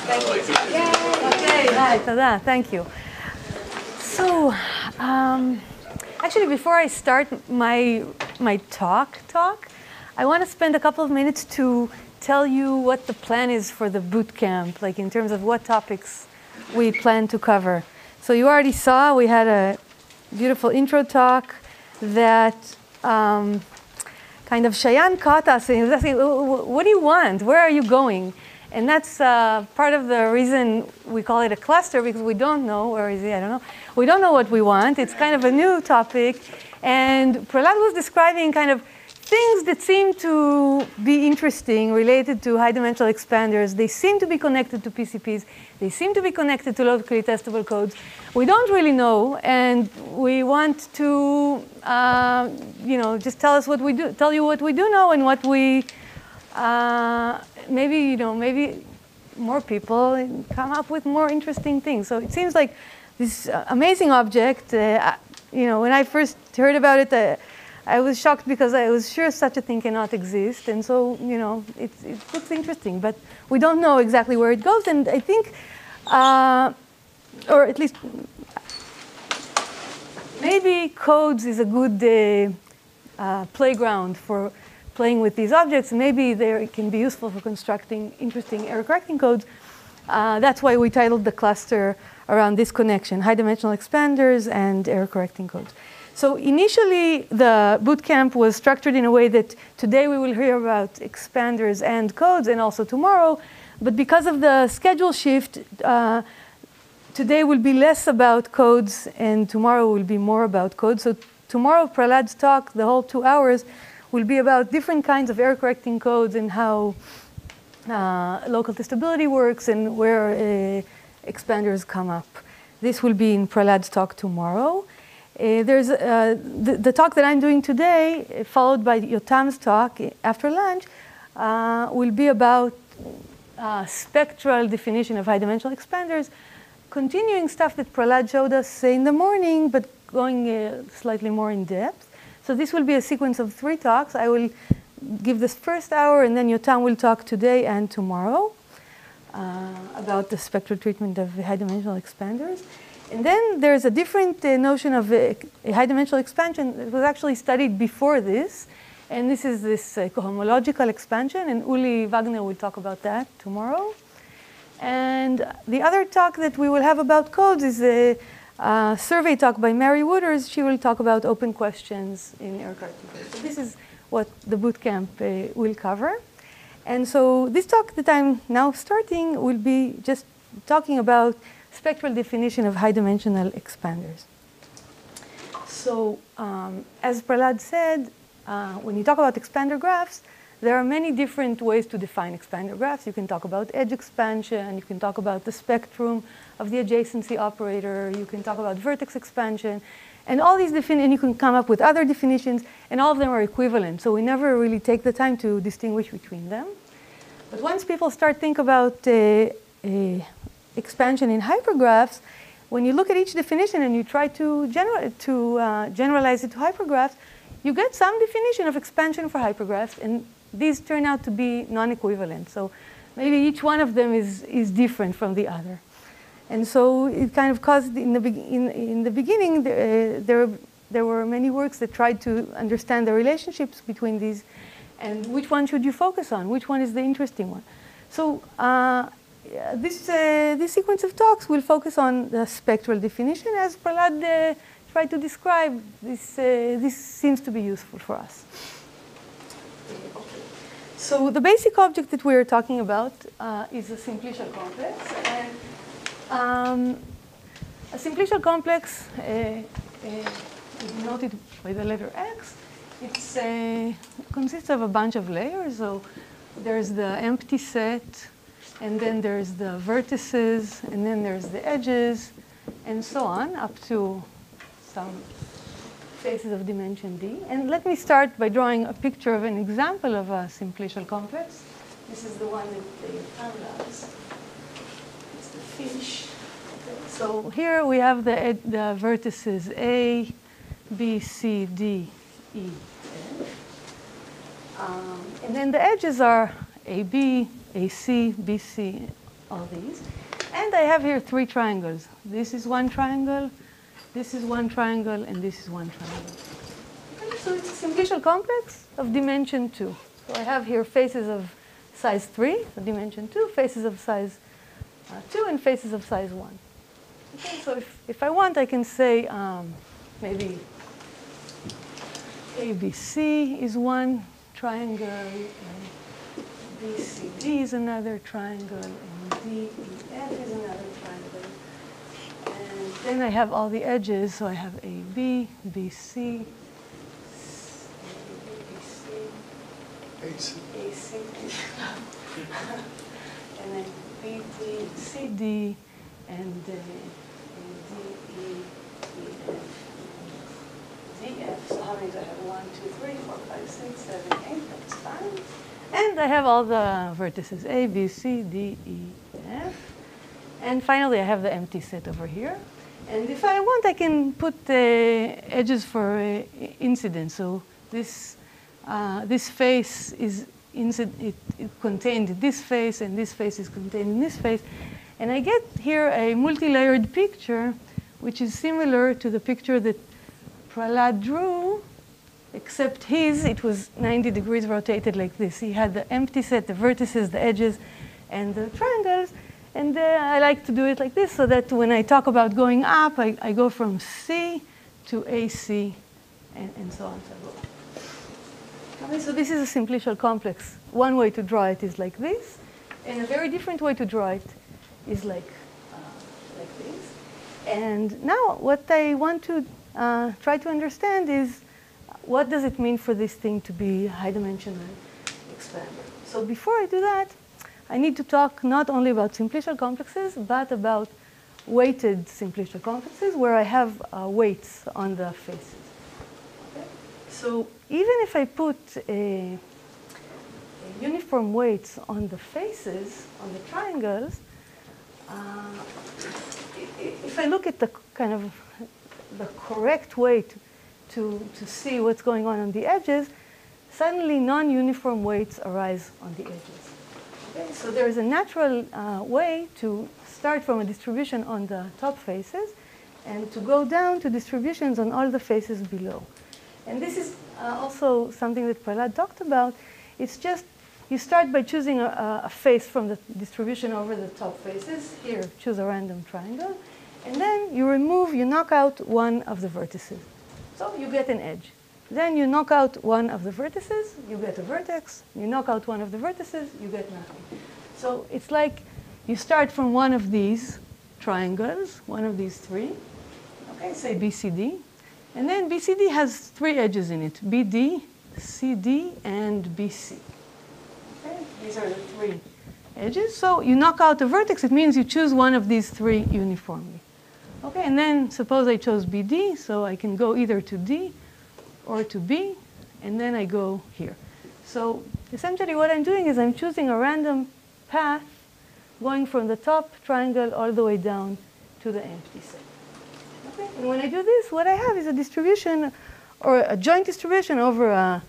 Thank you. Okay, hi, tada, thank you. So, actually, before I start my talk, I want to spend a couple of minutes to tell you what the plan is for the boot camp, like in terms of what topics we plan to cover. So you already saw we had a beautiful intro talk that kind of Cheyenne caught us and he was asking, what do you want? Where are you going? And that's part of the reason we call it a cluster, because we don't know, where is he? I don't know. We don't know what we want. It's kind of a new topic. And Prahlad was describing kind of things that seem to be interesting related to high-dimensional expanders. They seem to be connected to PCPs. They seem to be connected to locally testable codes. We don't really know, and we want to, just tell us what we do, tell you what we do know and what we, maybe more people come up with more interesting things. So it seems like this amazing object. When I first heard about it, I was shocked because I was sure such a thing cannot exist. And so, it looks interesting, but we don't know exactly where it goes. And I think, or at least, maybe codes is a good playground for playing with these objects. Maybe it can be useful for constructing interesting error correcting codes. That's why we titled the cluster around this connection, high-dimensional expanders and error correcting codes. So initially, the bootcamp was structured in a way that today we will hear about expanders and codes, and also tomorrow. But because of the schedule shift, today will be less about codes, and tomorrow will be more about codes. So tomorrow, Prahlad's talk, the whole 2 hours, will be about different kinds of error correcting codes and how local testability works and where expanders come up. This will be in Prahlad's talk tomorrow. There's the talk that I'm doing today, followed by Yotam's talk after lunch, will be about spectral definition of high-dimensional expanders, continuing stuff that Prahlad showed us in the morning, but going slightly more in depth. So this will be a sequence of 3 talks. I will give this first hour, and then Yotam will talk today and tomorrow about the spectral treatment of high-dimensional expanders. And then there's a different notion of a high-dimensional expansion that was actually studied before this. And this is this cohomological expansion. And Uli Wagner will talk about that tomorrow. And the other talk that we will have about codes is a survey talk by Mary Wooters. She will talk about open questions in error correcting codes. So this is what the bootcamp will cover. And so this talk that I'm now starting will be just talking about spectral definition of high-dimensional expanders. So as Prahlad said, when you talk about expander graphs, there are many different ways to define expander graphs. You can talk about edge expansion. You can talk about the spectrum of the adjacency operator. You can talk about vertex expansion. And all these and you can come up with other definitions, and all of them are equivalent. So we never really take the time to distinguish between them. But once people start think about expansion in hypergraphs, when you look at each definition and you try to generalize it to hypergraphs, you get some definition of expansion for hypergraphs, and these turn out to be non-equivalent. So maybe each one of them is different from the other. And so it kind of caused, in the beginning, there were many works that tried to understand the relationships between these, and which one should you focus on? Which one is the interesting one? So this sequence of talks will focus on the spectral definition. As Prahlad tried to describe, this seems to be useful for us. So the basic object that we are talking about is a simplicial complex. And a simplicial complex is denoted by the letter X. It consists of a bunch of layers. So there's the empty set, and then there's the vertices, and then there's the edges, and so on, up to some faces of dimension D. And let me start by drawing a picture of an example of a simplicial complex. This is the one that they found us. It's the fish. Okay. So here we have the vertices A, B, C, D, E, F. And then the edges are AB, AC, BC, all these. And I have here 3 triangles. This is one triangle, this is one triangle, and this is one triangle. Okay, so it's a simplicial complex of dimension 2. So I have here faces of size 3, so dimension 2, faces of size 2, and faces of size 1. Okay, so if I want, I can say maybe ABC is one triangle, and BCD is another triangle, and DEF is another triangle. And then I have all the edges, so I have AB, BC, AC, and then BD, CD, and DE, EF. DF, so how many do I have? 1, 2, 3, 4, 5, 6, 7, 8, that's fine. And I have all the vertices, A, B, C, D, E, F. And finally, I have the empty set over here. And if I want, I can put the edges for incidence. So this face is it contained in this face, and this face is contained in this face. And I get here a multi-layered picture, which is similar to the picture that Prahlad drew, except it was 90 degrees rotated like this. He had the empty set, the vertices, the edges, and the triangles. And I like to do it like this, so that when I talk about going up, I go from C to AC, and so on and so forth. Okay, so this is a simplicial complex. One way to draw it is like this, and a very different way to draw it is like this. And now what I want to try to understand is, what does it mean for this thing to be high-dimensional expander? So before I do that, I need to talk not only about simplicial complexes, but about weighted simplicial complexes, where I have weights on the faces. Okay? So even if I put a uniform weights on the faces, on the triangles, if I look at the kind of the correct way to see what's going on the edges, suddenly non-uniform weights arise on the edges. Okay? So there is a natural way to start from a distribution on the top faces and to go down to distributions on all the faces below. And this is also something that Prahlad talked about. It's just you start by choosing a face from the distribution over the top faces. Here, choose a random triangle. And then you knock out one of the vertices. So you get an edge. Then you knock out one of the vertices, you get a vertex. You knock out one of the vertices, you get nothing. So it's like you start from one of these triangles, one of these 3. Okay, say BCD. And then BCD has 3 edges in it, BD, CD, and BC. Okay, these are the 3 edges. So you knock out the vertex, it means you choose one of these 3 uniformly. Okay, and then suppose I chose BD, so I can go either to D or to B, and then I go here. So essentially what I'm doing is I'm choosing a random path going from the top triangle all the way down to the empty set. Okay, and when I do this, what I have is a distribution, or a joint distribution over a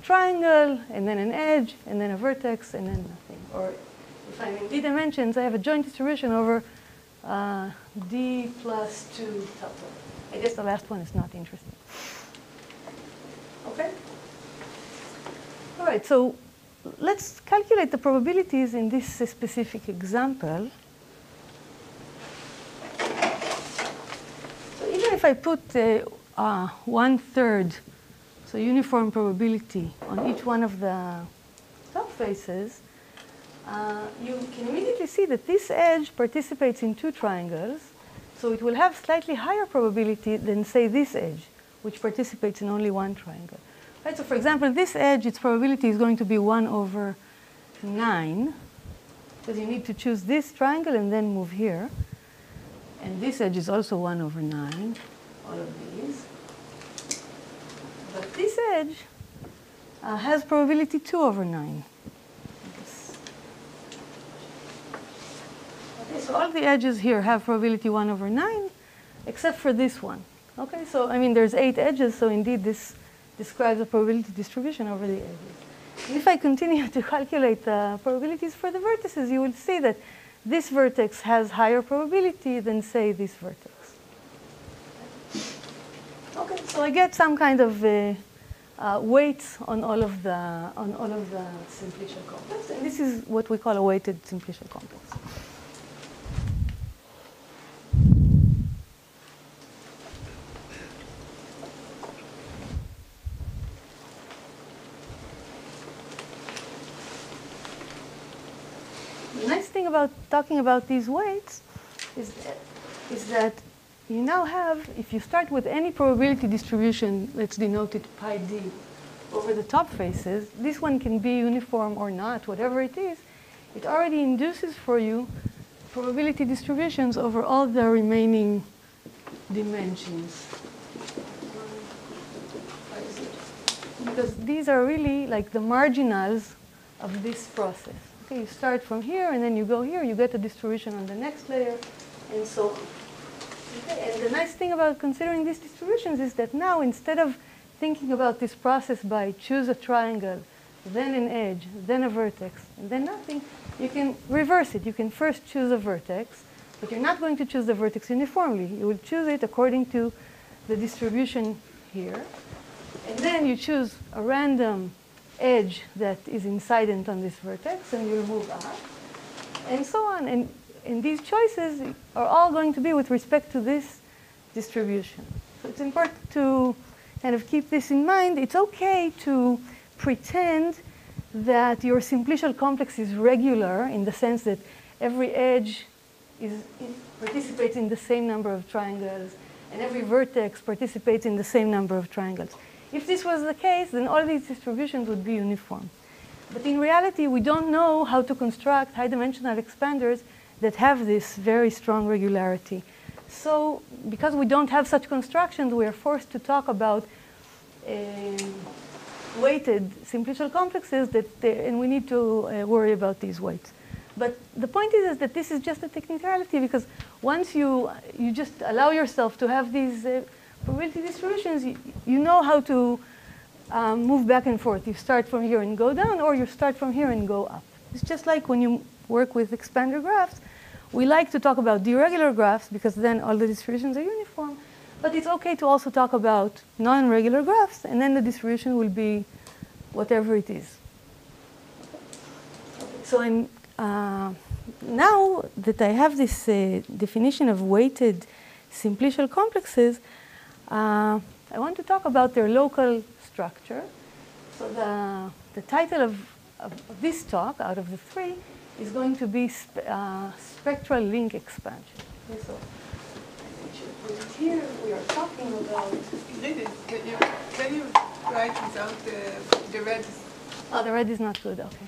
triangle, and then an edge, and then a vertex, and then nothing. Or if I'm in D dimensions, I have a joint distribution over D plus 2 tuple. I guess the last one is not interesting. Okay? All right, so let's calculate the probabilities in this specific example. So even if I put 1/3, so uniform probability on each one of the top faces, you can immediately see that this edge participates in 2 triangles, so it will have slightly higher probability than, say, this edge, which participates in only 1 triangle. Right, so for example, this edge, its probability is going to be 1/9, because you need to choose this triangle and then move here. And this edge is also 1/9, all of these. But this edge has probability 2/9. Okay, so all the edges here have probability 1/9, except for this one. Okay, so I mean, there's 8 edges, so indeed this describes a probability distribution over the edges. And if I continue to calculate the probabilities for the vertices, you will see that this vertex has higher probability than, say, this vertex. Okay, so I get some kind of weights on all of the simplicial complex, and this is what we call a weighted simplicial complex. The nice thing about talking about these weights is that you now have, if you start with any probability distribution, let's denote it pi d, over the top faces, this one can be uniform or not, whatever it is, it already induces for you probability distributions over all the remaining dimensions. Because these are really like the marginals of this process. Okay, you start from here, and then you go here, you get a distribution on the next layer, and so on. Okay, and the nice thing about considering these distributions is that now, instead of thinking about this process by choose a triangle, then an edge, then a vertex, and then nothing, you can reverse it. You can first choose a vertex, but you're not going to choose the vertex uniformly. You will choose it according to the distribution here. And then you choose a random edge that is incident on this vertex, and you move up, and so on. And these choices are all going to be with respect to this distribution. So it's important to kind of keep this in mind. It's okay to pretend that your simplicial complex is regular in the sense that every edge participates in the same number of triangles, and every vertex participates in the same number of triangles. If this was the case, then all these distributions would be uniform. But in reality, we don't know how to construct high-dimensional expanders that have this very strong regularity. So because we don't have such constructions, we are forced to talk about weighted simplicial complexes, and we need to worry about these weights. But the point is that this is just a technicality, because once you just allow yourself to have these probability distributions, you know how to move back and forth. You start from here and go down, or you start from here and go up. It's just like when you work with expander graphs. We like to talk about deregular graphs because then all the distributions are uniform. But it's okay to also talk about non-regular graphs, and then the distribution will be whatever it is. So I'm now that I have this definition of weighted simplicial complexes, I want to talk about their local structure. So the title of this talk, out of the three, is going to be spectral link expansion. Okay, so I should put it here. We are talking about. Can you write without the red? Oh, the red is not good. Okay.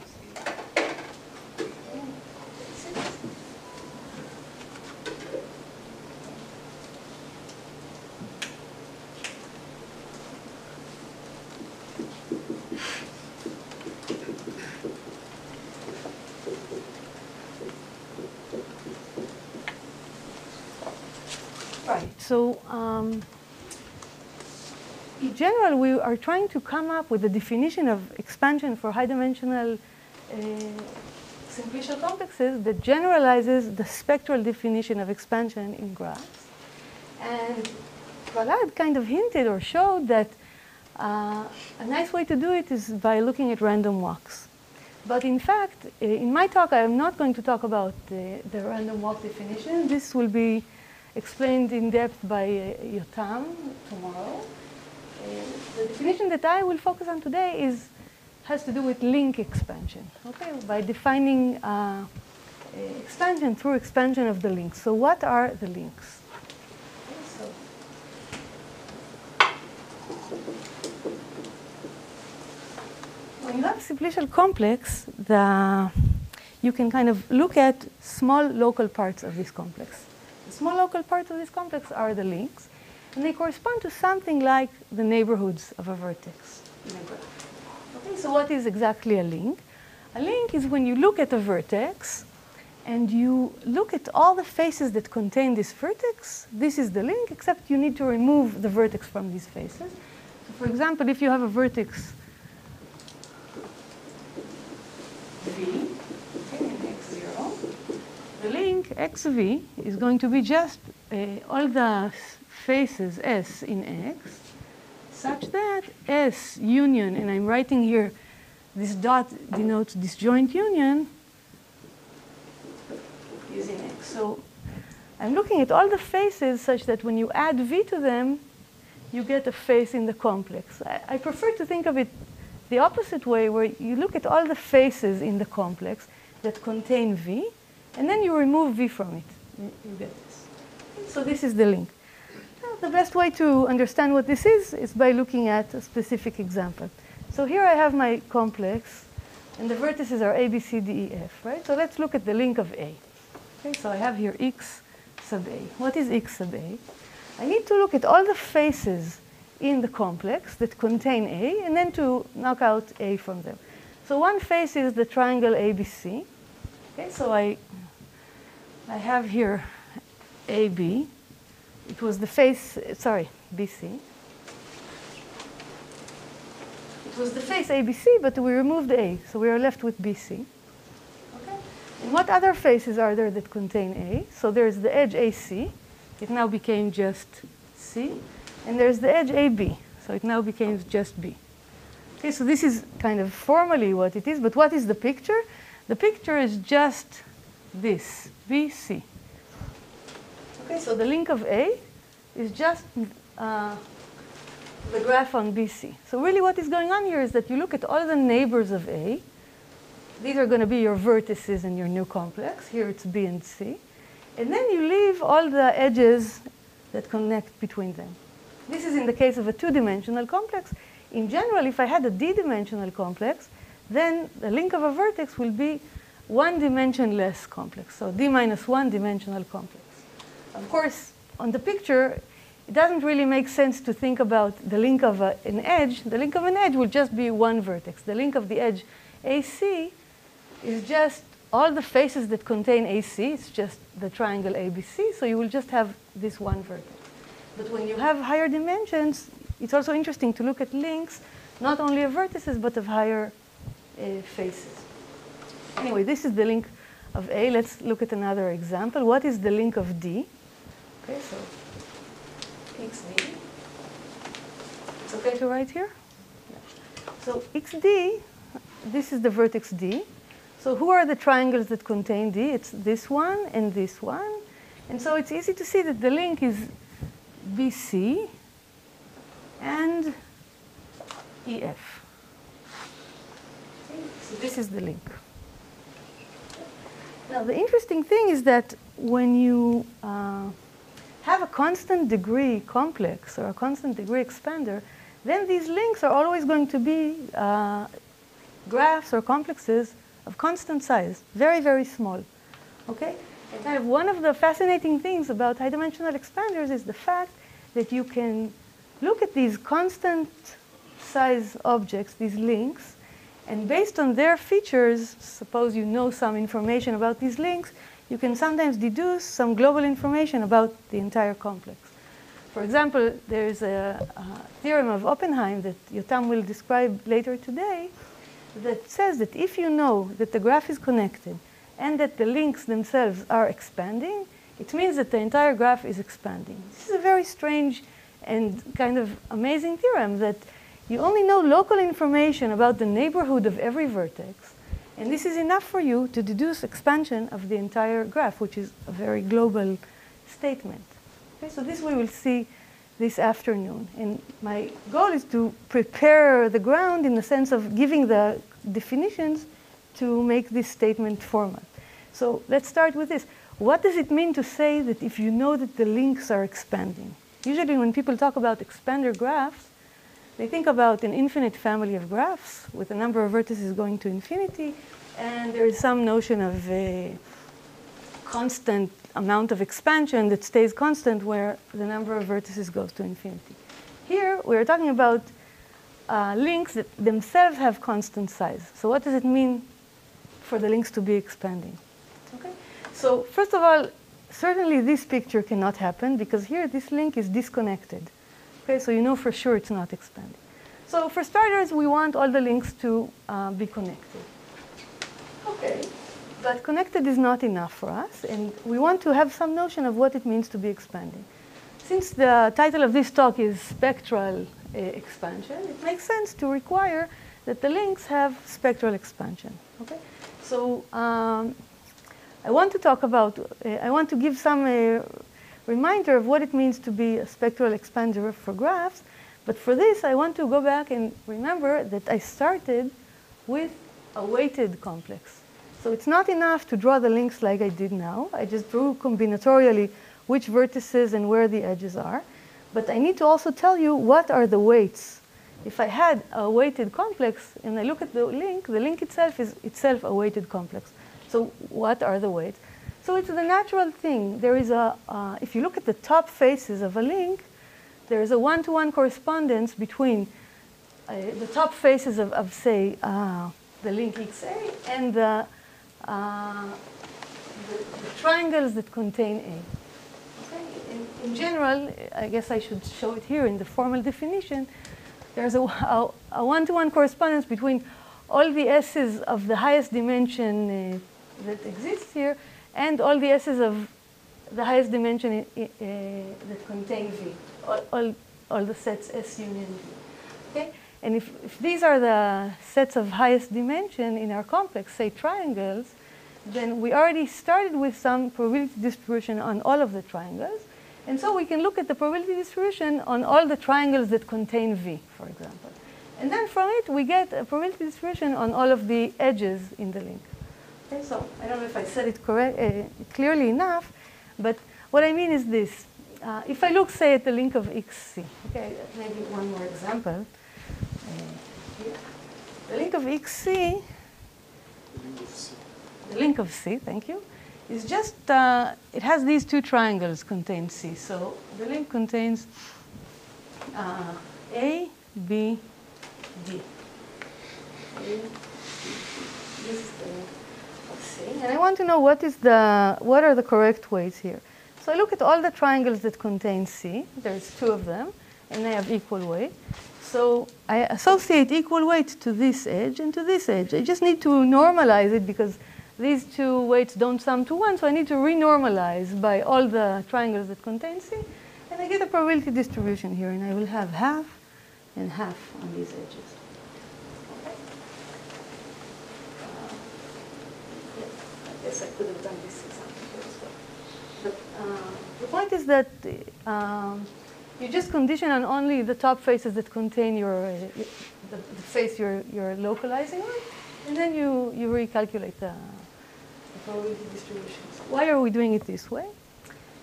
So in general, we are trying to come up with a definition of expansion for high-dimensional simplicial complexes that generalizes the spectral definition of expansion in graphs. And Prahlad kind of hinted or showed that a nice way to do it is by looking at random walks. But in fact, in my talk, I am not going to talk about the random walk definition. This will be explained in depth by Yotam tomorrow. The definition that I will focus on today has to do with link expansion, okay? By defining expansion through expansion of the links. So what are the links? Okay, so when you have a simplicial complex, you can kind of look at small local parts of this complex. The small local parts of this complex are the links, and they correspond to something like the neighborhoods of a vertex in a graph. Okay, so what is exactly a link? A link is when you look at a vertex and you look at all the faces that contain this vertex. This is the link, except you need to remove the vertex from these faces. So for example, if you have a vertex V, okay, in x0, the xv is going to be just all the faces S in X, such that S union, and I'm writing here, this dot denotes disjoint union, is in X. So I'm looking at all the faces such that when you add V to them, you get a face in the complex. I prefer to think of it the opposite way, where you look at all the faces in the complex that contain V, and then you remove V from it. You get this. So this is the link. Now, the best way to understand what this is by looking at a specific example. So here I have my complex, and the vertices are A, B, C, D, E, F, right? So let's look at the link of A. Okay, so I have here X sub A. What is X sub A? I need to look at all the faces in the complex that contain A, and then to knock out A from them. So one face is the triangle ABC. Okay, so I have here AB. It was the face, sorry, BC. It was the face ABC, but we removed A, so we are left with BC. Okay. And what other faces are there that contain A? So there's the edge AC. It now became just C. And there's the edge AB, so it now became just B. Okay, so this is kind of formally what it is, but what is the picture? The picture is just this, BC. Okay, so the link of A is just the graph on BC. So really what is going on here is that you look at all the neighbors of A. These are going to be your vertices in your new complex. Here it's B and C. And then you leave all the edges that connect between them. This is in the case of a two-dimensional complex. In general, if I had a d-dimensional complex, then the link of a vertex will be one dimensionless complex, so d minus one dimensional complex. Of course, on the picture, it doesn't really make sense to think about the link of an edge. The link of an edge will just be one vertex. The link of the edge AC is just all the faces that contain AC. It's just the triangle ABC, so you will just have this one vertex. But when you have higher dimensions, it's also interesting to look at links, not only of vertices, but of higher faces. Anyway, this is the link of A. Let's look at another example. What is the link of D? Okay, so XD. It's okay to write here? Yeah. So XD, this is the vertex D. So who are the triangles that contain D? It's this one and this one. And so it's easy to see that the link is BC and EF. So this is the link. Now, the interesting thing is that when you have a constant degree complex or a constant degree expander, then these links are always going to be graphs or complexes of constant size, very, very small. Okay? And kind of one of the fascinating things about high-dimensional expanders is the fact that you can look at these constant size objects, these links, and based on their features, suppose you know some information about these links, you can sometimes deduce some global information about the entire complex. For example, there's a theorem of Oppenheim that Yotam will describe later today that says that if you know that the graph is connected and that the links themselves are expanding, it means that the entire graph is expanding. This is a very strange and kind of amazing theorem that you only know local information about the neighborhood of every vertex, and this is enough for you to deduce expansion of the entire graph, which is a very global statement. Okay, so this we will see this afternoon. And my goal is to prepare the ground in the sense of giving the definitions to make this statement formal. So let's start with this. What does it mean to say that if you know that the links are expanding? Usually when people talk about expander graphs, they think about an infinite family of graphs with a number of vertices going to infinity, and there is some notion of a constant amount of expansion that stays constant where the number of vertices goes to infinity. Here, we're talking about links that themselves have constant size. So what does it mean for the links to be expanding? Okay. So first of all, certainly this picture cannot happen because here this link is disconnected. Okay, so you know for sure it's not expanding. So for starters, we want all the links to be connected. Okay. But connected is not enough for us, and we want to have some notion of what it means to be expanding. Since the title of this talk is Spectral Expansion, it makes sense to require that the links have spectral expansion. Okay? So I want to talk about, I want to give some reminder of what it means to be a spectral expander for graphs. But for this, I want to go back and remember that I started with a weighted complex. So it's not enough to draw the links like I did now. I just drew combinatorially which vertices and where the edges are. But I need to also tell you what are the weights. If I had a weighted complex and I look at the link itself is itself a weighted complex. So what are the weights? So it's the natural thing. There is a, if you look at the top faces of a link, there is a one-to-one correspondence between the top faces of say, the link XA and the triangles that contain A. Okay? In general, I guess I should show it here in the formal definition. There's a one-to-one correspondence between all the S's of the highest dimension that exists here and all the S's of the highest dimension that contain V, all the sets S union V. Okay? And if these are the sets of highest dimension in our complex, say triangles, then we already started with some probability distribution on all of the triangles. And so we can look at the probability distribution on all the triangles that contain V, for example. And then from it, we get a probability distribution on all of the edges in the link. Okay, so I don't know if I said it clearly enough, but what I mean is this. If I look, say, at the link of XC, okay, maybe one more example. The link of XC, the link of C, thank you, is just, it has these two triangles contain C. So the link contains A, B, D. This is the link of C. And I want to know what are the correct weights here. So I look at all the triangles that contain C. There's two of them, and they have equal weight. So I associate equal weight to this edge and to this edge. I just need to normalize it because these two weights don't sum to 1, so I need to renormalize by all the triangles that contain C. And I get a probability distribution here, and I will have half and half on these edges. Okay. I guess I could have done this example here as well. But the point is that you just condition on only the top faces that contain the face you're localizing on, and then you recalculate the probability distributions. Why are we doing it this way?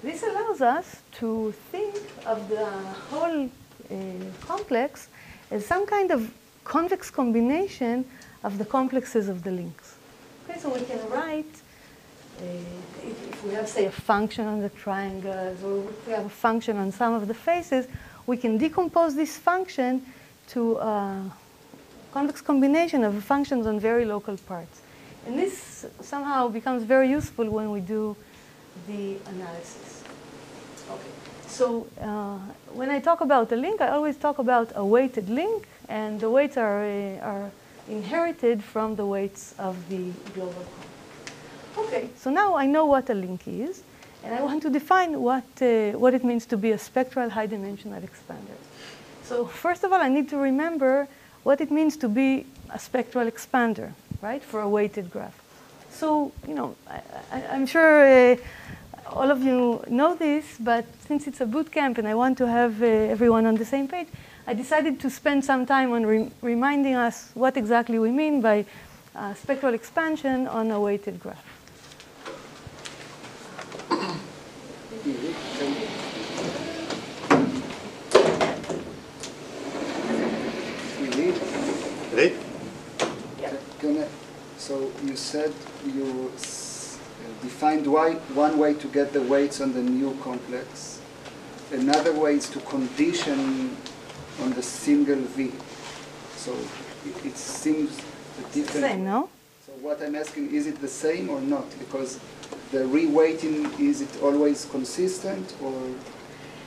This allows us to think of the whole complex as some kind of convex combination of the complexes of the links. Okay, so we can write, if we have, say, a function on the triangles, or if we have a function on some of the faces, we can decompose this function to a convex combination of functions on very local parts. And this somehow becomes very useful when we do the analysis. Okay. So when I talk about a link, I always talk about a weighted link, and the weights are inherited from the weights of the global complex. Okay, so now I know what a link is, and I want to define what it means to be a spectral high-dimensional expander. So first of all, I need to remember what it means to be a spectral expander, right, for a weighted graph. So, you know, I'm sure all of you know this, but since it's a boot camp and I want to have everyone on the same page, I decided to spend some time on reminding us what exactly we mean by spectral expansion on a weighted graph. Ready? Yeah. So you said you defined one way to get the weights on the new complex. Another way is to condition on the single V. So it seems different. Same, no? So what I'm asking, is it the same or not? Because the reweighting, is it always consistent or?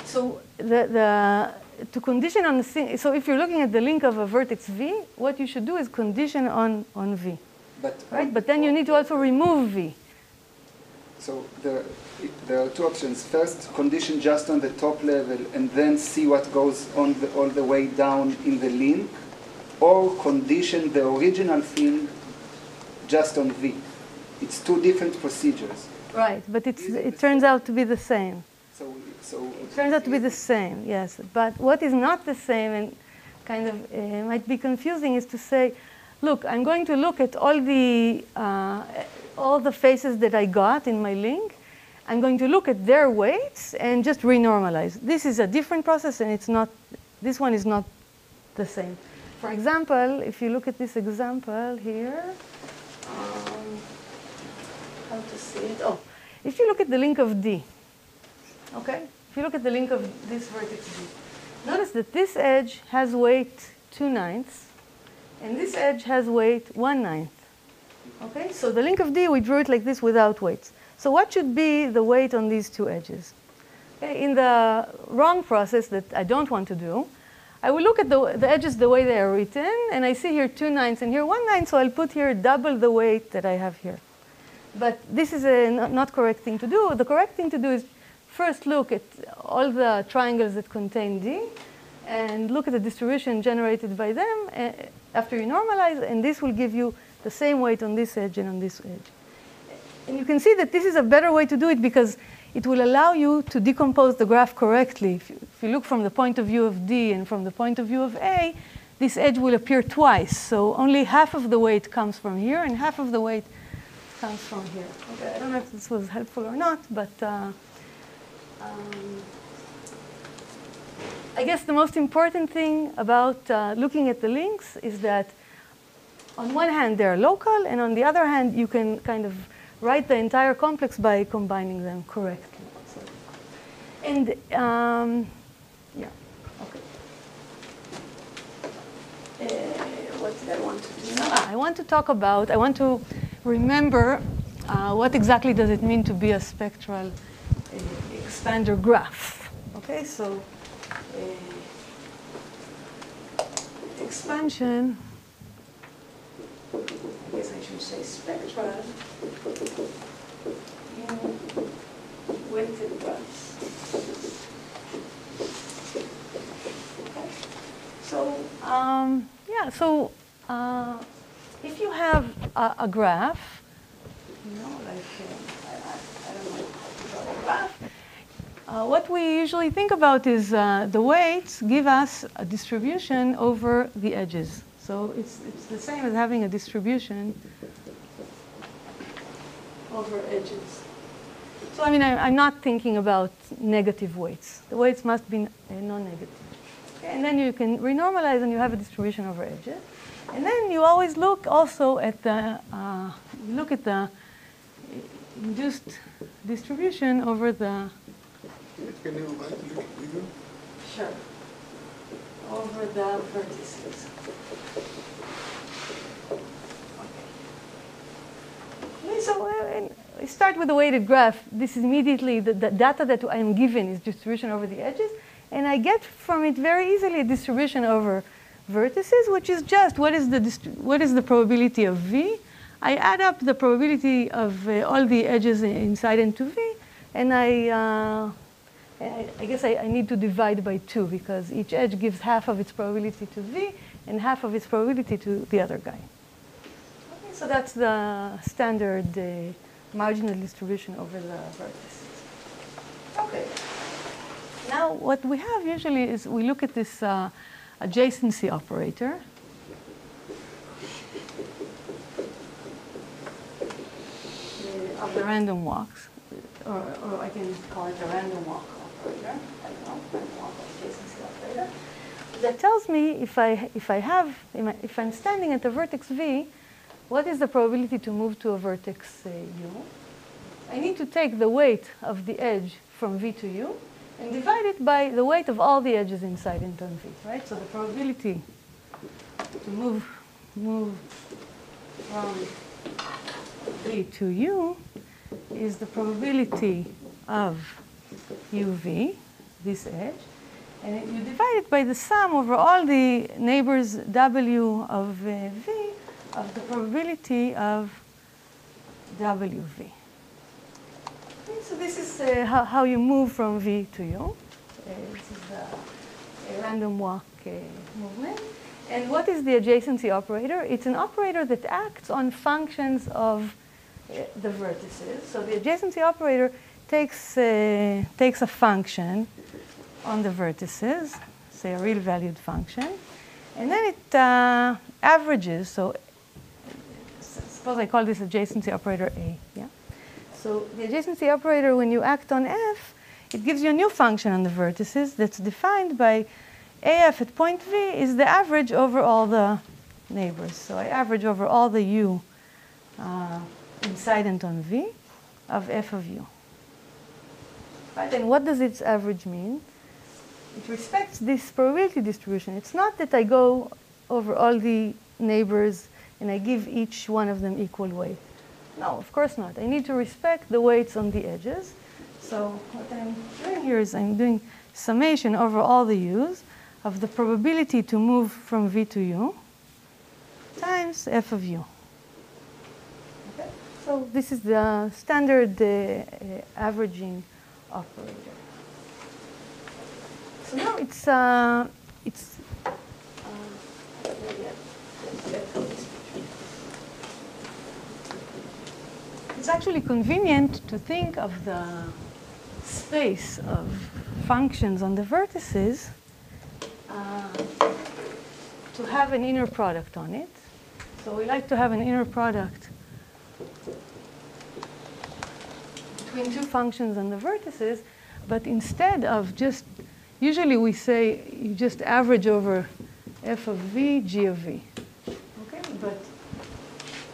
So to condition on so if you're looking at the link of a vertex V, what you should do is condition on V. right? But then you need to also remove V. So there are two options. First, condition just on the top level and then see what goes on all the way down in the link, or condition the original thing just on V. It's two different procedures. Right, but it turns out to be the same. So It turns out to be the same, yes. But what is not the same and kind of might be confusing is to say, look, I'm going to look at all the faces that I got in my link. I'm going to look at their weights and just renormalize. This is a different process, and it's not. This one is not the same. For example, if you look at this example here, how to see it? Oh, if you look at the link of D, okay? If you look at the link of this vertex D, notice that this edge has weight 2/9, and this edge has weight 1/9. Okay, so the link of D, we drew it like this without weights. So what should be the weight on these two edges? Okay, in the wrong process that I don't want to do, I will look at the edges the way they are written, and I see here 2/9 and here 1/9, so I'll put here double the weight that I have here. But this is a not correct thing to do. The correct thing to do is first look at all the triangles that contain D, and look at the distribution generated by them after you normalize, and this will give you the same weight on this edge and on this edge. And you can see that this is a better way to do it because it will allow you to decompose the graph correctly. If you look from the point of view of D and from the point of view of A, this edge will appear twice. So only half of the weight comes from here and half of the weight comes from here. Okay, I don't know if this was helpful or not, but I guess the most important thing about looking at the links is that on one hand they're local, and on the other hand you can kind of write the entire complex by combining them correctly. So, and yeah, okay. What did I want to do now? I want to talk about, I want to remember what exactly does it mean to be a spectral expander graph. Okay, so expansion, I guess I should say spectral in weighted graphs. Okay. So yeah, so if you have a graph, you know, like I don't know how to draw a graph. What we usually think about is the weights give us a distribution over the edges. So it's the same as having a distribution over edges. So I mean, I'm not thinking about negative weights. The weights must be non-negative. Okay, and then you can renormalize and you have a distribution over edges. And then you always look also at the, induced distribution over the... Can you write a little bigger? Sure. Over the vertices. Okay, so we start with the weighted graph. This is immediately the data that I am given is distribution over the edges, and I get from it very easily a distribution over vertices, which is just what is the probability of V. I add up the probability of all the edges inside into V, and I guess I need to divide by 2 because each edge gives half of its probability to V and half of its probability to the other guy. Okay, so that's the standard marginal distribution over the vertices. Okay. Now what we have usually is we look at this adjacency operator. Of the random walks, or I can call it a random walk operator. I don't know, random walk adjacency operator. That tells me if I'm standing at the vertex V, what is the probability to move to a vertex U? I need to take the weight of the edge from V to U and divide it by the weight of all the edges inside into V, right? So the probability to move from V to U is the probability of UV, this edge, and you divide it by the sum over all the neighbors W of V of the probability of WV. Okay, so this is how you move from V to U. This is a random walk movement. And what is the adjacency operator? It's an operator that acts on functions of the vertices. So the adjacency operator takes a function on the vertices, say a real valued function, and then it averages. So suppose I call this adjacency operator A. Yeah. So the adjacency operator, when you act on F, it gives you a new function on the vertices that's defined by AF at point V is the average over all the neighbors. So I average over all the U incident on V of F of U. Right? And what does its average mean? It respects this probability distribution. It's not that I go over all the neighbors and I give each one of them equal weight. No, of course not. I need to respect the weights on the edges. So what I'm doing here is I'm doing summation over all the U's of the probability to move from V to U times F of U. Okay? So this is the standard averaging operator. So now it's actually convenient to think of the space of functions on the vertices to have an inner product on it. So we like to have an inner product between two functions on the vertices, but instead of just, usually we say you just average over F of V, G of V. Okay, but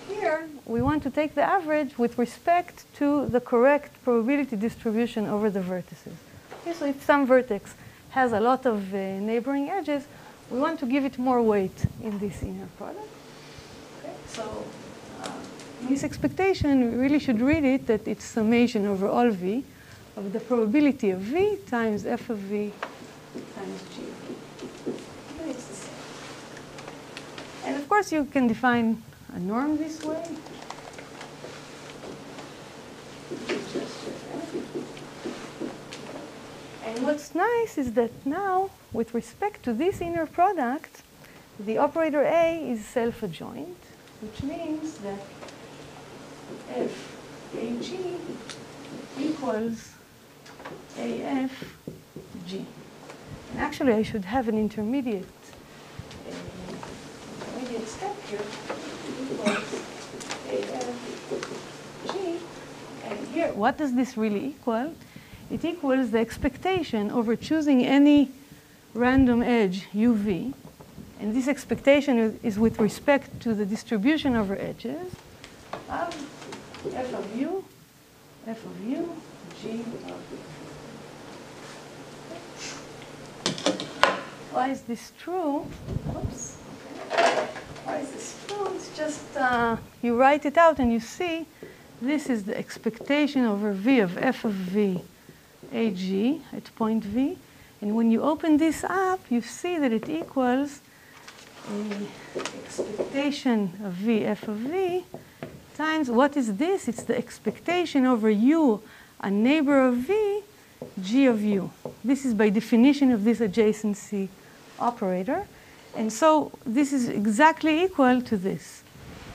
here we want to take the average with respect to the correct probability distribution over the vertices. Okay, so if some vertex has a lot of neighboring edges, we want to give it more weight in this inner product. Okay, so in this expectation, we really should read it that it's summation over all V of the probability of V times F of V times G of V. Okay, it's the same. And of course, you can define a norm this way. And what's nice is that now, with respect to this inner product, the operator A is self-adjoint, which means that F AG equals AF G. And actually, I should have an intermediate step here equals AF G. And here, what does this really equal? It equals the expectation over choosing any random edge UV. And this expectation is with respect to the distribution over edges of F of U, G of V. Why is this true? Whoops. Why is this true? It's just you write it out and you see this is the expectation over V of F of V AG at point V. And when you open this up, you see that it equals the expectation of V F of V times, what is this? It's the expectation over U, a neighbor of V, G of U. This is by definition of this adjacency operator. And so this is exactly equal to this,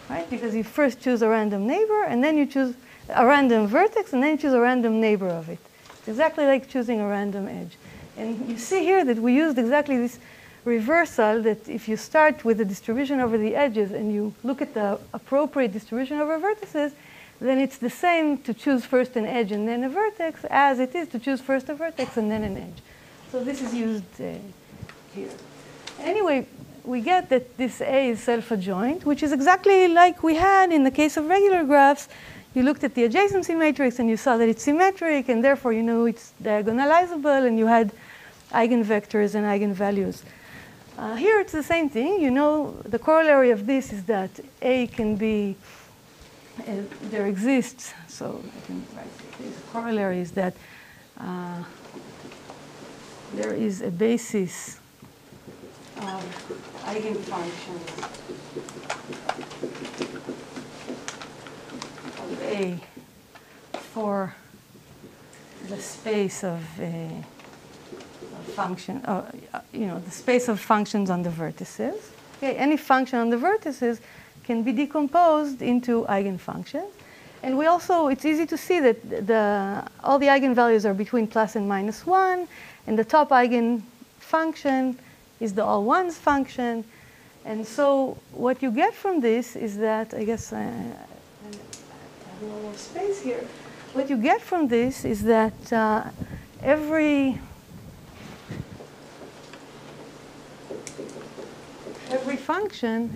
right? Because you first choose a random neighbor, and then you choose a random vertex, and then you choose a random neighbor of it. It's exactly like choosing a random edge. And you see here that we used exactly this reversal, that if you start with the distribution over the edges and you look at the appropriate distribution over vertices, then it's the same to choose first an edge and then a vertex as it is to choose first a vertex and then an edge. So this is used here. Anyway, we get that this A is self-adjoint, which is exactly like we had in the case of regular graphs. You looked at the adjacency matrix and you saw that it's symmetric, and therefore you know it's diagonalizable, and you had eigenvectors and eigenvalues. Here it's the same thing. You know, the corollary of this is that A can be, there exists, so I can write this. The corollary is that there is a basis of eigenfunctions of A for the space of a function, the space of functions on the vertices. Okay, any function on the vertices can be decomposed into eigenfunctions. And we also, it's easy to see that all the eigenvalues are between plus and minus 1, and the top eigenfunction is the all ones function. And so what you get from this is that, I guess I have a little more space here. What you get from this is that every function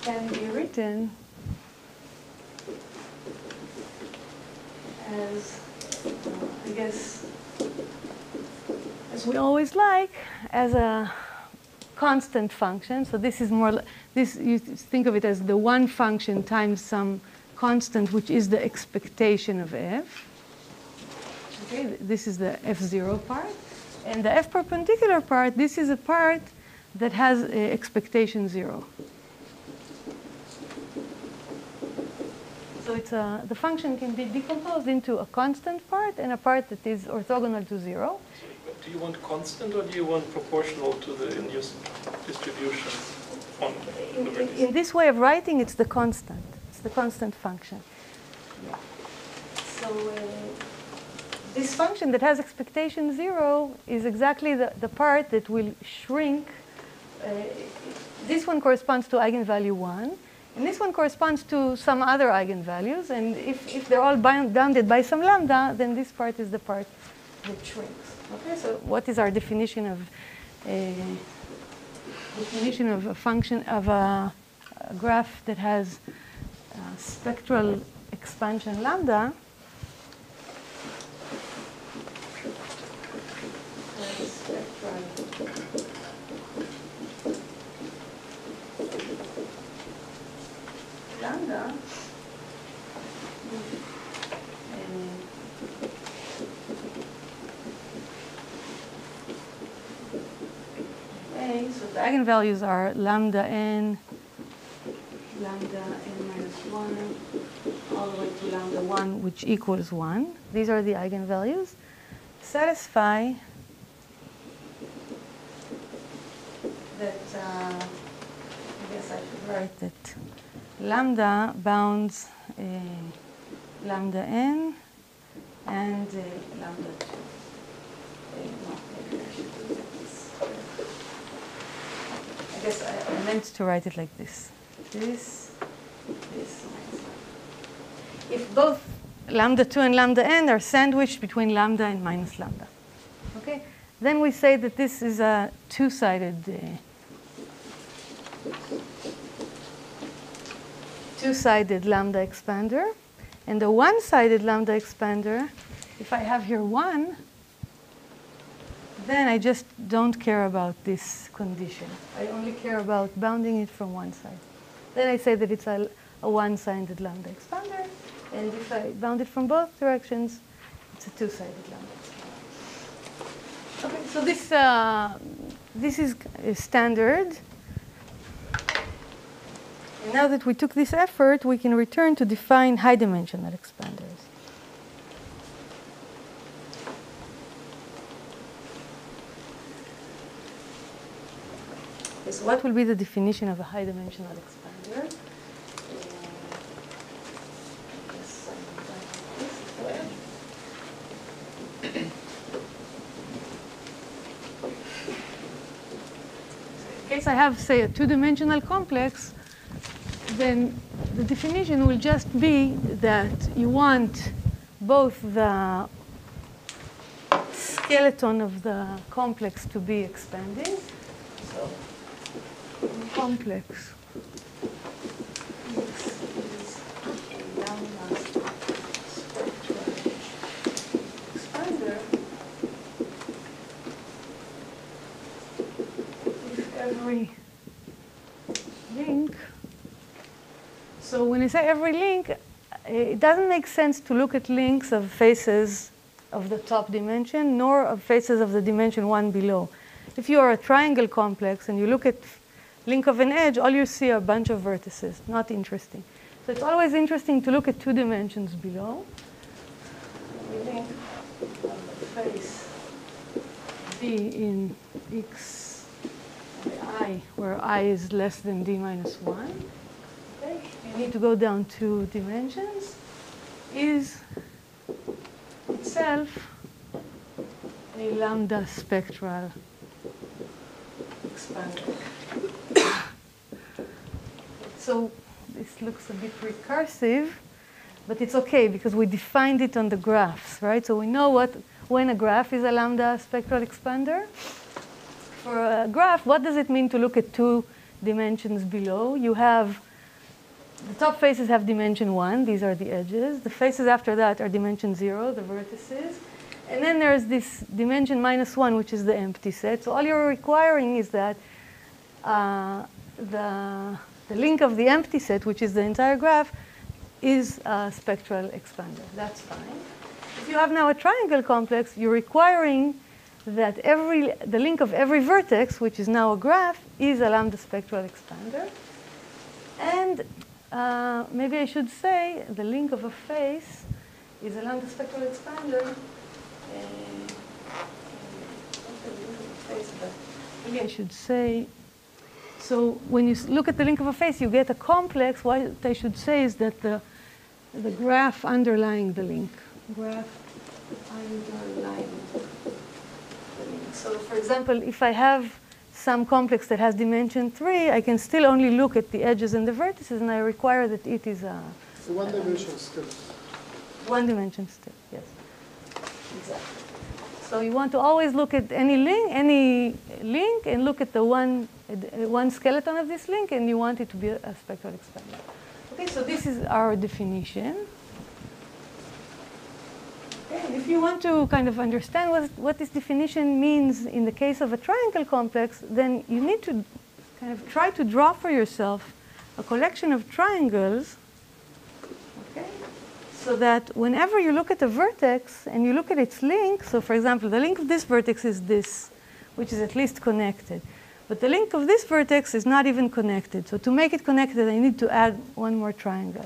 can be written as, I guess, as we always like, as a constant function. So this is more, you think of it as the one function times some constant, which is the expectation of f. Okay, this is the f0 part. And the f perpendicular part, this is a part that has expectation 0. So it's the function can be decomposed into a constant part and a part that is orthogonal to 0. Do you want constant or do you want proportional to the induced distribution on the vertices? In this way of writing, it's the constant. It's the constant function. Yeah. So this function that has expectation 0 is exactly the part that will shrink. This one corresponds to eigenvalue 1. And this one corresponds to some other eigenvalues. And if they're all bounded by some lambda, then this part is the part that shrinks. Okay, so what is our definition of a function of a graph that has spectral expansion lambda? Lambda. Okay, so the eigenvalues are lambda n minus 1, all the way to lambda 1, which equals 1. These are the eigenvalues. Satisfy that, I guess I should write that lambda bounds lambda n and lambda 2. No, maybe I should do this. I guess I meant to write it like this. This. If both lambda 2 and lambda n are sandwiched between lambda and minus lambda. Okay? Then we say that this is a two-sided lambda expander. And the one-sided lambda expander, if I have here 1, then I just don't care about this condition. I only care about bounding it from one side. Then I say that it's a one-sided lambda expander. And if I bound it from both directions, it's a two-sided lambda expander. Okay, so this is standard. And now that we took this effort, we can return to define high-dimensional expanders. Okay, so what will be the definition of a high-dimensional expander? In case I have, say, a two-dimensional complex, then the definition will just be that you want both the skeleton of the complex to be expanding. So complex is a lambda spectral expander if every link. So when I say every link, it doesn't make sense to look at links of faces of the top dimension, nor of faces of the dimension 1 below. If you are a triangle complex and you look at link of an edge, all you see are a bunch of vertices. Not interesting. So it's always interesting to look at 2 dimensions below. We link the face D in X I, where I is less than D minus 1. Okay. You need to go down 2 dimensions. Is itself a lambda spectral expander. So this looks a bit recursive, but it's okay because we defined it on the graphs, right? So we know when a graph is a lambda spectral expander. For a graph, what does it mean to look at 2 dimensions below? You have the top faces have dimension 1. These are the edges. The faces after that are dimension 0, the vertices. And then there's this dimension minus 1, which is the empty set. So all you're requiring is that the link of the empty set, which is the entire graph, is a spectral expander. That's fine. If you have now a triangle complex, you're requiring that the link of every vertex, which is now a graph, is a lambda spectral expander. And maybe I should say the link of a face is a lambda spectral expander. Maybe I should say, so when you look at the link of a face, you get a complex. What I should say is that the graph underlying the link. Graph underlying the link. So for example, if I have some complex that has dimension 3, I can still only look at the edges and the vertices, and I require that it is a... So 1 dimension still. 1 dimension still, yes. Exactly. So you want to always look at any link and look at the one skeleton of this link, and you want it to be a spectral expander. Okay, so this is our definition. Okay, and if you want to kind of understand what this definition means in the case of a triangle complex, then you need to kind of try to draw for yourself a collection of triangles, okay? So that whenever you look at a vertex and you look at its link, so for example, the link of this vertex is this, which is at least connected. But the link of this vertex is not even connected. So to make it connected, I need to add 1 more triangle.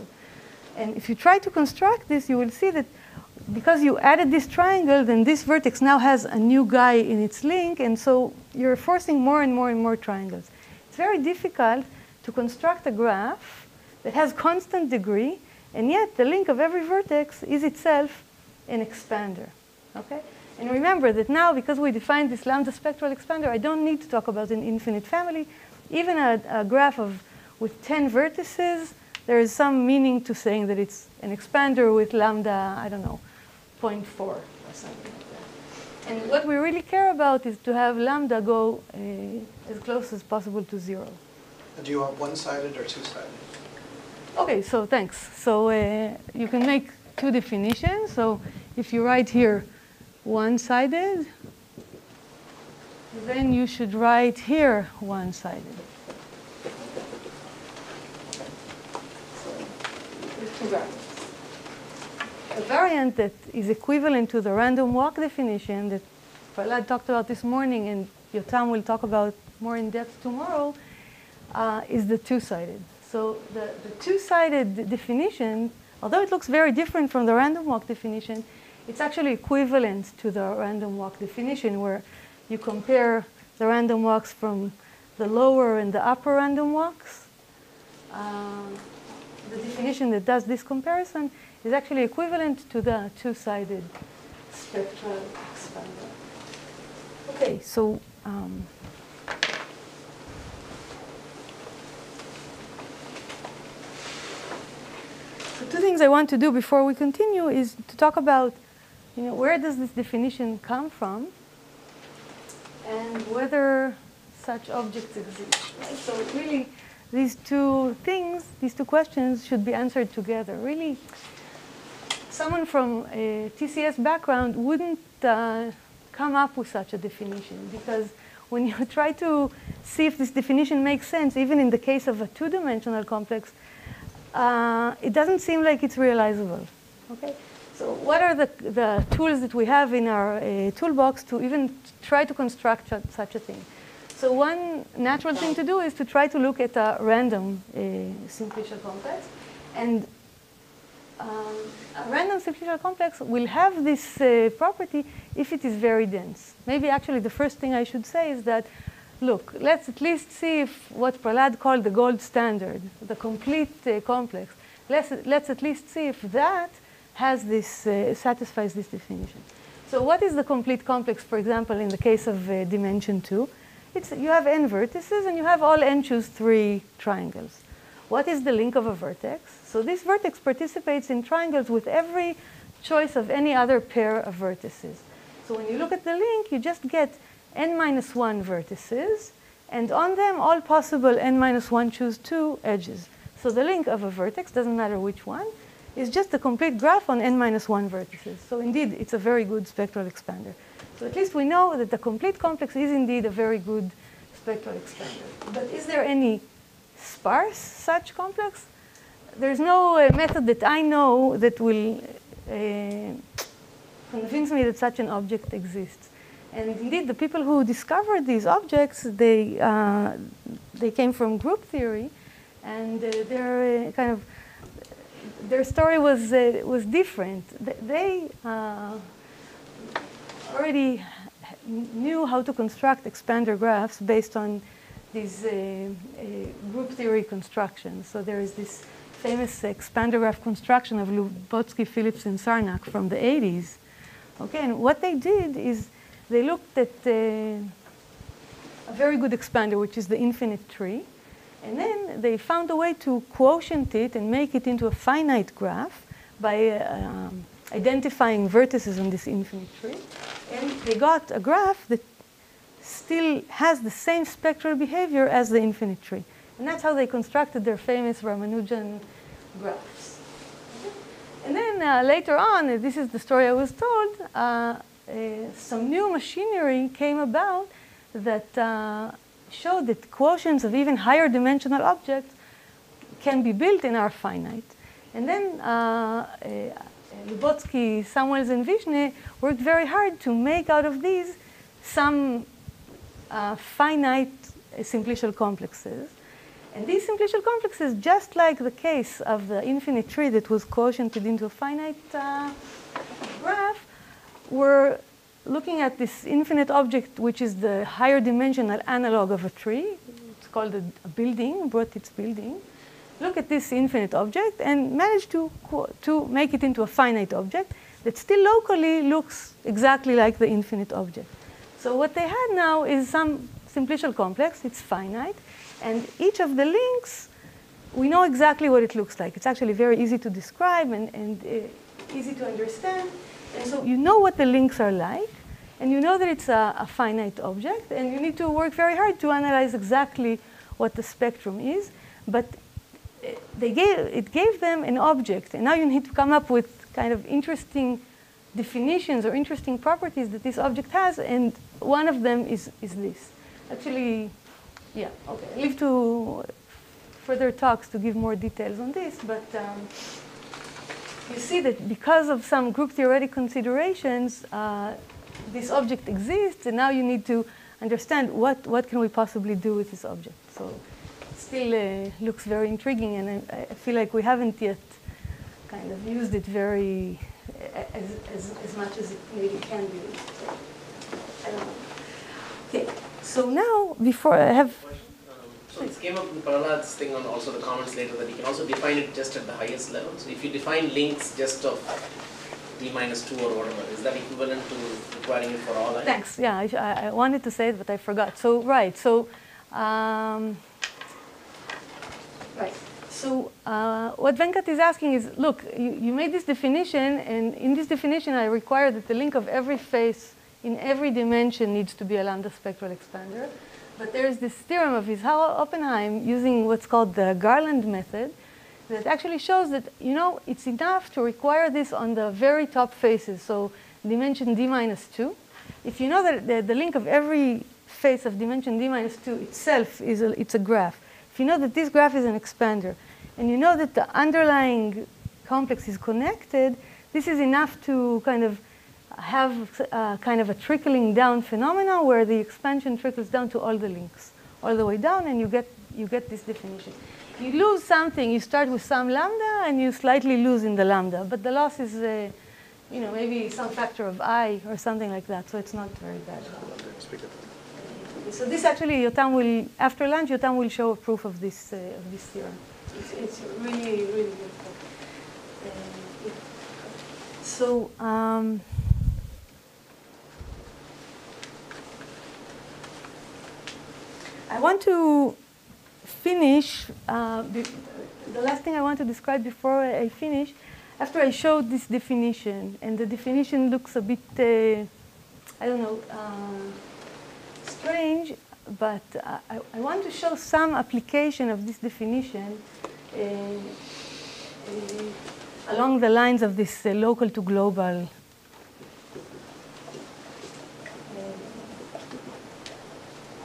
And if you try to construct this, you will see that because you added this triangle, then this vertex now has a new guy in its link, and so you're forcing more and more and more triangles. It's very difficult to construct a graph that has constant degree, and yet the link of every vertex is itself an expander, okay? And remember that now, because we defined this lambda spectral expander, I don't need to talk about an infinite family. Even a graph with 10 vertices, there is some meaning to saying that it's an expander with lambda, I don't know, 0.4 or something like that. And what we really care about is to have lambda go as close as possible to 0. Do you want one-sided or two-sided? Okay, so thanks. So you can make 2 definitions. So if you write here one-sided, then you should write here one-sided. A variant that is equivalent to the random walk definition that Prahlad talked about this morning and Yotam will talk about more in depth tomorrow is the 2-sided. So the 2-sided definition, although it looks very different from the random walk definition, it's actually equivalent to the random walk definition, where you compare the random walks from the lower and the upper random walks. The definition that does this comparison is actually equivalent to the 2-sided spectral expander. Okay, so the 2 things I want to do before we continue is to talk about, where does this definition come from, and whether such objects exist. Right? So really, these 2 things, these 2 questions should be answered together. Really, someone from a TCS background wouldn't come up with such a definition, because when you try to see if this definition makes sense, even in the case of a 2-dimensional complex, it doesn't seem like it's realizable. Okay? So what are the tools that we have in our toolbox to even try to construct such a thing? So one natural thing to do is to try to look at a random simplicial complex. And a random simplicial complex will have this property if it is very dense. Maybe actually the first thing I should say is that, look, let's at least see if what Prahlad called the gold standard, the complete complex, let's at least see if that has this, satisfies this definition. So what is the complete complex, for example, in the case of dimension 2? You have n vertices and you have all n choose 3 triangles. What is the link of a vertex? So this vertex participates in triangles with every choice of any other pair of vertices. So when you look at the link, you just get n minus 1 vertices, and on them all possible n minus 1 choose 2 edges. So the link of a vertex, doesn't matter which one, is just a complete graph on n minus 1 vertices. So indeed, it's a very good spectral expander. So at least we know that the complete complex is indeed a very good spectral expander. But is there any sparse such complex? There's no method that I know that will convince me that such an object exists. And indeed, the people who discovered these objects, they came from group theory, and their story was different. They already knew how to construct expander graphs based on these group theory constructions. So there is this famous expander graph construction of Lubotsky, Phillips, and Sarnak from the 80s. Okay, and what they did is they looked at a very good expander, which is the infinite tree. And then they found a way to quotient it and make it into a finite graph by identifying vertices on this infinite tree. And they got a graph that still has the same spectral behavior as the infinite tree. And that's how they constructed their famous Ramanujan graphs. And then later on, this is the story I was told, some new machinery came about that showed that quotients of even higher dimensional objects can be built in R finite. And then Lubotsky, Samuels, and Vishne worked very hard to make out of these some finite simplicial complexes. And these simplicial complexes, just like the case of the infinite tree that was quotiented into a finite graph, were looking at this infinite object, which is the higher dimensional analog of a tree. It's called a building, brought its building. Look at this infinite object and manage to make it into a finite object that still locally looks exactly like the infinite object. So what they had now is some simplicial complex. It's finite. And each of the links, we know exactly what it looks like. It's actually very easy to describe and easy to understand. And so you know what the links are like, and you know that it's a finite object, and you need to work very hard to analyze exactly what the spectrum is. But it gave them an object, and now you need to come up with kind of interesting definitions or interesting properties that this object has, and one of them is this. Actually, yeah, okay. I'll leave to further talks to give more details on this, but you see that because of some group theoretic considerations, this object exists, and now you need to understand what can we possibly do with this object. So it still looks very intriguing, and I feel like we haven't yet kind of used it very as much as it maybe can be used. So, I don't know. Okay, so now before I have. So this came up with Prahlad's thing on also the comments later that you can also define it just at the highest level. So if you define links just of d minus 2 or whatever, is that equivalent to requiring it for all lines? Thanks. Yeah, I wanted to say it, but I forgot. So right. So right. So what Venkat is asking is, look, you made this definition, and in this definition, I require that the link of every face in every dimension needs to be a lambda spectral expander. But there is this theorem of Oppenheim using what's called the Garland method that actually shows that, you know, it's enough to require this on the very top faces, so dimension d minus 2. If you know that the link of every face of dimension d minus 2 itself it's a graph, if you know that this graph is an expander, and you know that the underlying complex is connected, this is enough to kind of have kind of a trickling down phenomena where the expansion trickles down to all the links, all the way down, and you get this definition. You lose something, you start with some lambda, and you slightly lose in the lambda, but the loss is, maybe some factor of I or something like that, so it's not very bad. So this actually, Yotam will, after lunch, Yotam will show a proof of this theorem. It's really, really good. So, I want to finish, the last thing I want to describe before I finish, after I showed this definition, and the definition looks a bit, strange, but I want to show some application of this definition along the lines of this local to global.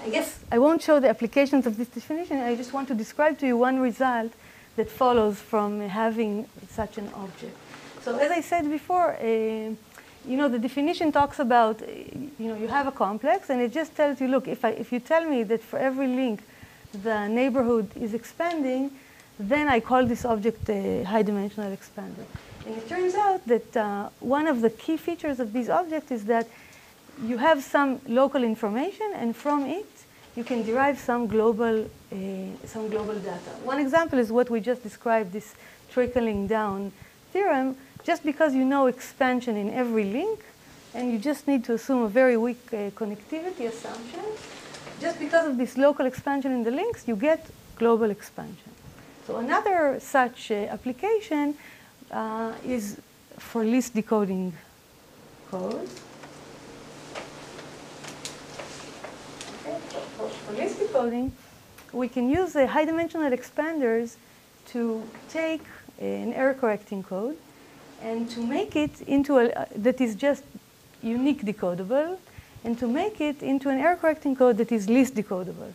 I guess I won't show the applications of this definition. I just want to describe to you one result that follows from having such an object. So as I said before, the definition talks about, you have a complex, and it just tells you, look, if you tell me that for every link the neighborhood is expanding, then I call this object a high-dimensional expander. And it turns out that one of the key features of these objects is that you have some local information, and from it you can derive some global data. One example is what we just described, this trickling down theorem. Just because you know expansion in every link, and you just need to assume a very weak connectivity assumption, just because of this local expansion in the links, you get global expansion. So another such application is for list decoding code. For list decoding, we can use the high-dimensional expanders to take an error-correcting code and to make it into that is just unique decodable, and to make it into an error-correcting code that is least decodable.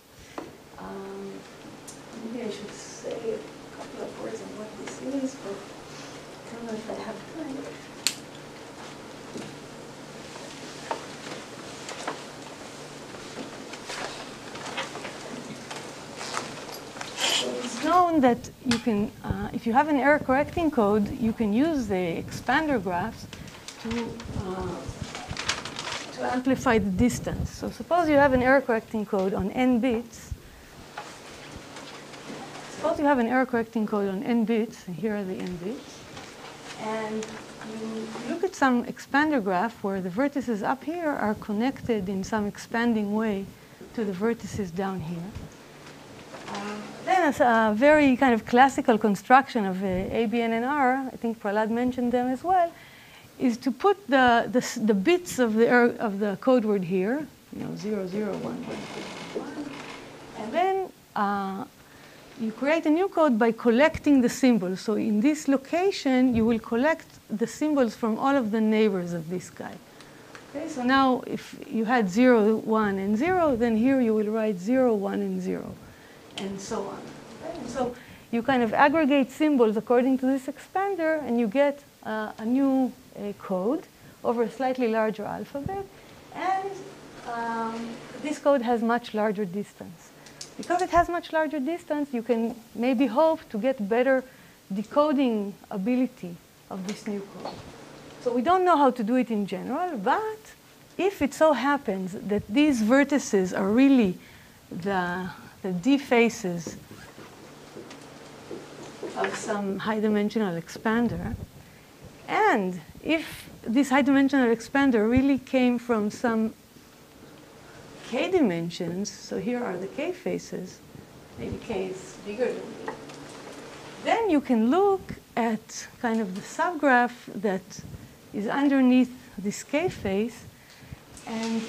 Maybe I should say a couple of words on what this is, but I don't know if I have time. It's known that you can, if you have an error-correcting code, you can use the expander graphs to amplify the distance. So suppose you have an error-correcting code on n bits. Suppose you have an error-correcting code on n bits, and here are the n bits. And you look at some expander graph where the vertices up here are connected in some expanding way to the vertices down here. Then as a very kind of classical construction of A, B, N, and R, I think Prahlad mentioned them as well, is to put the bits of the code word here, 0, 0, 1, 1, 1, and then you create a new code by collecting the symbols. So in this location, you will collect the symbols from all of the neighbors of this guy. Okay, so now if you had 0, 1, and 0, then here you will write 0, 1, and 0, and so on. Okay? And so you kind of aggregate symbols according to this expander, and you get a new code over a slightly larger alphabet. And this code has much larger distance. Because it has much larger distance, you can maybe hope to get better decoding ability of this new code. So we don't know how to do it in general, but if it so happens that these vertices are really the D faces of some high-dimensional expander, and if this high-dimensional expander really came from some k dimensions, so here are the k faces, maybe k is bigger than B, then you can look at kind of the subgraph that is underneath this k face and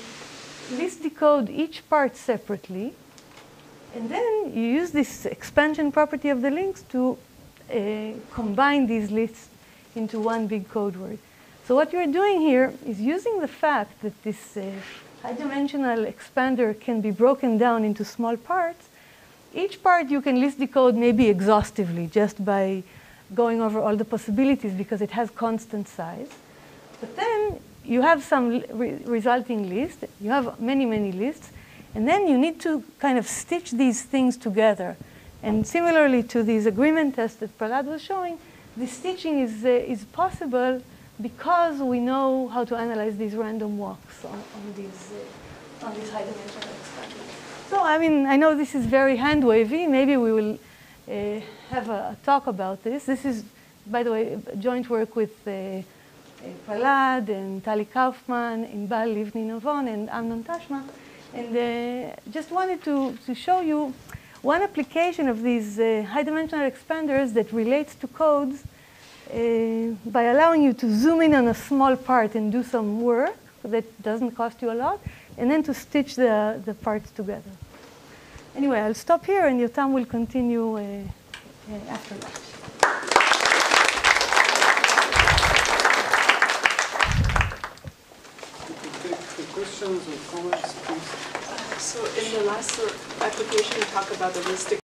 list decode each part separately, and then you use this expansion property of the links to combine these lists into one big code word. So what you're doing here is using the fact that this high-dimensional expander can be broken down into small parts. Each part you can list decode maybe exhaustively just by going over all the possibilities because it has constant size. But then you have some resulting list. You have many, many lists. And then you need to kind of stitch these things together. And similarly to these agreement tests that Prahlad was showing, the stitching is possible because we know how to analyze these random walks on these high-dimensional expanders. So, I mean, I know this is very hand-wavy. Maybe we will have a talk about this. This is, by the way, joint work with Prahlad and Tali Kaufman, Inbal Livni-Navon, and Amnon Tashma. And just wanted to show you one application of these high-dimensional expanders that relates to codes by allowing you to zoom in on a small part and do some work that doesn't cost you a lot, and then to stitch the parts together. Anyway, I'll stop here, and Yotam will continue after that. Questions or comments, please? So in the last application, you talk about the heuristic